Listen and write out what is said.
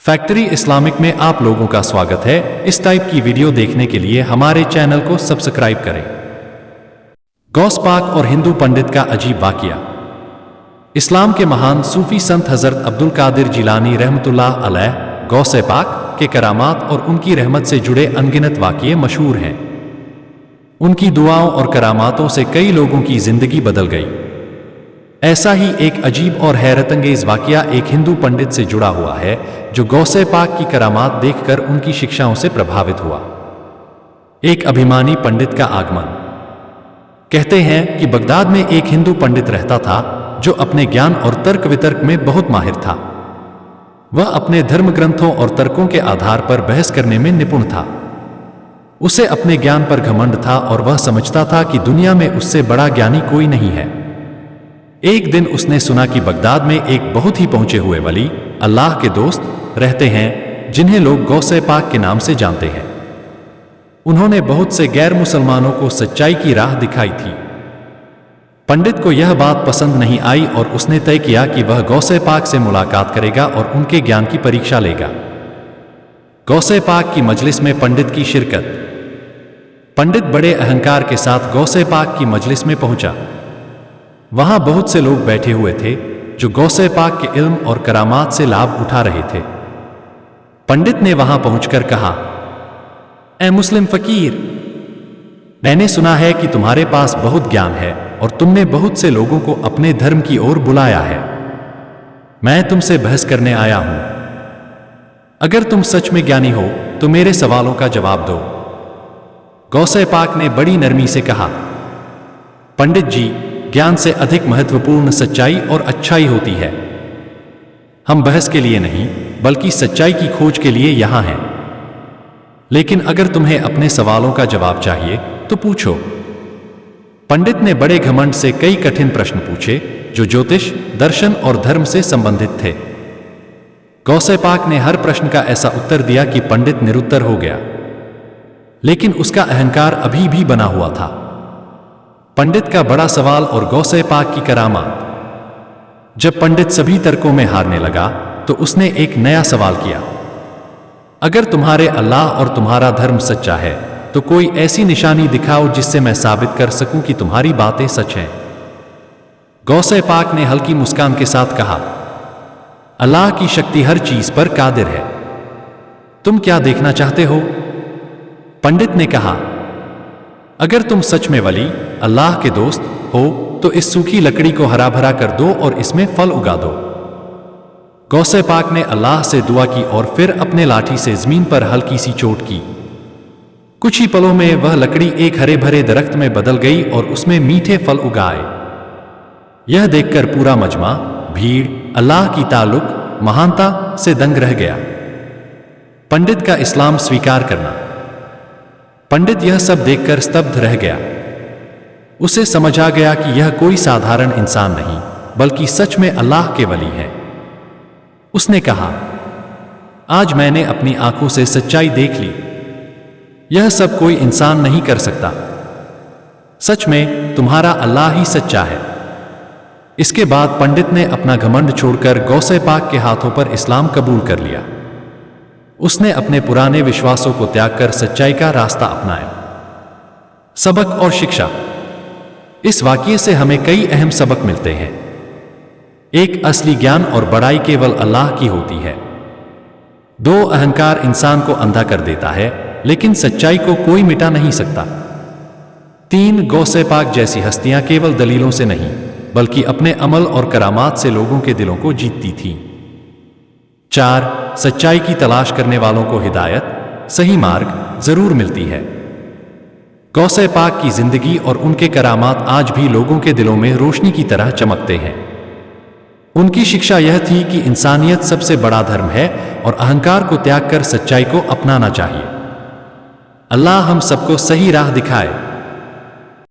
Factory Islamic में आप लोगों का स्वागत है। इस टाइप की वीडियो देखने के लिए हमारे चैनल को सब्सक्राइब करें। गौस पाक और हिंदू पंडित का अजीब वाकया। इस्लाम के महान सूफी संत हजरत अब्दुल कादिर जिलानी रहमतुल्लाह अलैह गौस पाक के करामात और उनकी रहमत से जुड़े अनगिनत वाकये मशहूर हैं। उनकी दुआओं और करामातों से कई लोगों की जिंदगी बदल गई। ऐसा ही एक अजीब और हैरतअंगेज वाकया एक हिंदू पंडित से जुड़ा हुआ है जो गौसे पाक की करामात देखकर उनकी शिक्षाओं से प्रभावित हुआ। एक अभिमानी पंडित का आगमन। कहते हैं कि बगदाद में एक हिंदू पंडित रहता था जो अपने ज्ञान और तर्क वितर्क में बहुत माहिर था। वह अपने धर्म ग्रंथों और तर्कों के आधार पर बहस करने में निपुण था। उसे अपने ज्ञान पर घमंड था और वह समझता था कि दुनिया में उससे बड़ा ज्ञानी कोई नहीं है। एक दिन उसने सुना कि बगदाद में एक बहुत ही पहुंचे हुए वली अल्लाह के दोस्त रहते हैं जिन्हें लोग गौसे पाक के नाम से जानते हैं। उन्होंने बहुत से गैर मुसलमानों को सच्चाई की राह दिखाई थी। पंडित को यह बात पसंद नहीं आई और उसने तय किया कि वह गौसे पाक से मुलाकात करेगा और उनके ज्ञान की परीक्षा लेगा। गौसे पाक की मजलिस में पंडित की शिरकत। पंडित बड़े अहंकार के साथ गौसे पाक की मजलिस में पहुंचा। वहां बहुत से लोग बैठे हुए थे जो गौसे पाक के इल्म और करामात से लाभ उठा रहे थे। पंडित ने वहां पहुंचकर कहा, ऐ मुस्लिम फकीर, मैंने सुना है कि तुम्हारे पास बहुत ज्ञान है और तुमने बहुत से लोगों को अपने धर्म की ओर बुलाया है। मैं तुमसे बहस करने आया हूं। अगर तुम सच में ज्ञानी हो तो मेरे सवालों का जवाब दो। गौसे पाक ने बड़ी नरमी से कहा, पंडित जी, ज्ञान से अधिक महत्वपूर्ण सच्चाई और अच्छाई होती है। हम बहस के लिए नहीं बल्कि सच्चाई की खोज के लिए यहां हैं। लेकिन अगर तुम्हें अपने सवालों का जवाब चाहिए तो पूछो। पंडित ने बड़े घमंड से कई कठिन प्रश्न पूछे जो ज्योतिष, दर्शन और धर्म से संबंधित थे। गौसे पाक ने हर प्रश्न का ऐसा उत्तर दिया कि पंडित निरुत्तर हो गया। लेकिन उसका अहंकार अभी भी बना हुआ था। पंडित का बड़ा सवाल और गौसे पाक की करामात। जब पंडित सभी तर्कों में हारने लगा तो उसने एक नया सवाल किया, अगर तुम्हारे अल्लाह और तुम्हारा धर्म सच्चा है तो कोई ऐसी निशानी दिखाओ जिससे मैं साबित कर सकूं कि तुम्हारी बातें सच हैं। गौसे पाक ने हल्की मुस्कान के साथ कहा, अल्लाह की शक्ति हर चीज पर कादिर है। तुम क्या देखना चाहते हो? पंडित ने कहा, अगर तुम सच में वली अल्लाह के दोस्त हो तो इस सूखी लकड़ी को हरा भरा कर दो और इसमें फल उगा दो। गौसे पाक ने अल्लाह से दुआ की और फिर अपने लाठी से जमीन पर हल्की सी चोट की। कुछ ही पलों में वह लकड़ी एक हरे भरे दरख्त में बदल गई और उसमें मीठे फल उगाए। यह देखकर पूरा मजमा, भीड़ अल्लाह की ताल्लुक महानता से दंग रह गया। पंडित का इस्लाम स्वीकार करना। पंडित यह सब देखकर स्तब्ध रह गया। उसे समझ आ गया कि यह कोई साधारण इंसान नहीं बल्कि सच में अल्लाह के वली है। उसने कहा, आज मैंने अपनी आंखों से सच्चाई देख ली। यह सब कोई इंसान नहीं कर सकता। सच में तुम्हारा अल्लाह ही सच्चा है। इसके बाद पंडित ने अपना घमंड छोड़कर गौसे पाक के हाथों पर इस्लाम कबूल कर लिया। उसने अपने पुराने विश्वासों को त्याग कर सच्चाई का रास्ता अपनाया। सबक और शिक्षा। इस वाकये से हमें कई अहम सबक मिलते हैं। एक, असली ज्ञान और बड़ाई केवल अल्लाह की होती है। 2, अहंकार इंसान को अंधा कर देता है लेकिन सच्चाई को कोई मिटा नहीं सकता। 3, गौसे पाक जैसी हस्तियां केवल दलीलों से नहीं बल्कि अपने अमल और करामात से लोगों के दिलों को जीतती थीं। 4, सच्चाई की तलाश करने वालों को हिदायत, सही मार्ग जरूर मिलती है। गौसे पाक की जिंदगी और उनके करामात आज भी लोगों के दिलों में रोशनी की तरह चमकते हैं। उनकी शिक्षा यह थी कि इंसानियत सबसे बड़ा धर्म है और अहंकार को त्याग कर सच्चाई को अपनाना चाहिए। अल्लाह हम सबको सही राह दिखाए।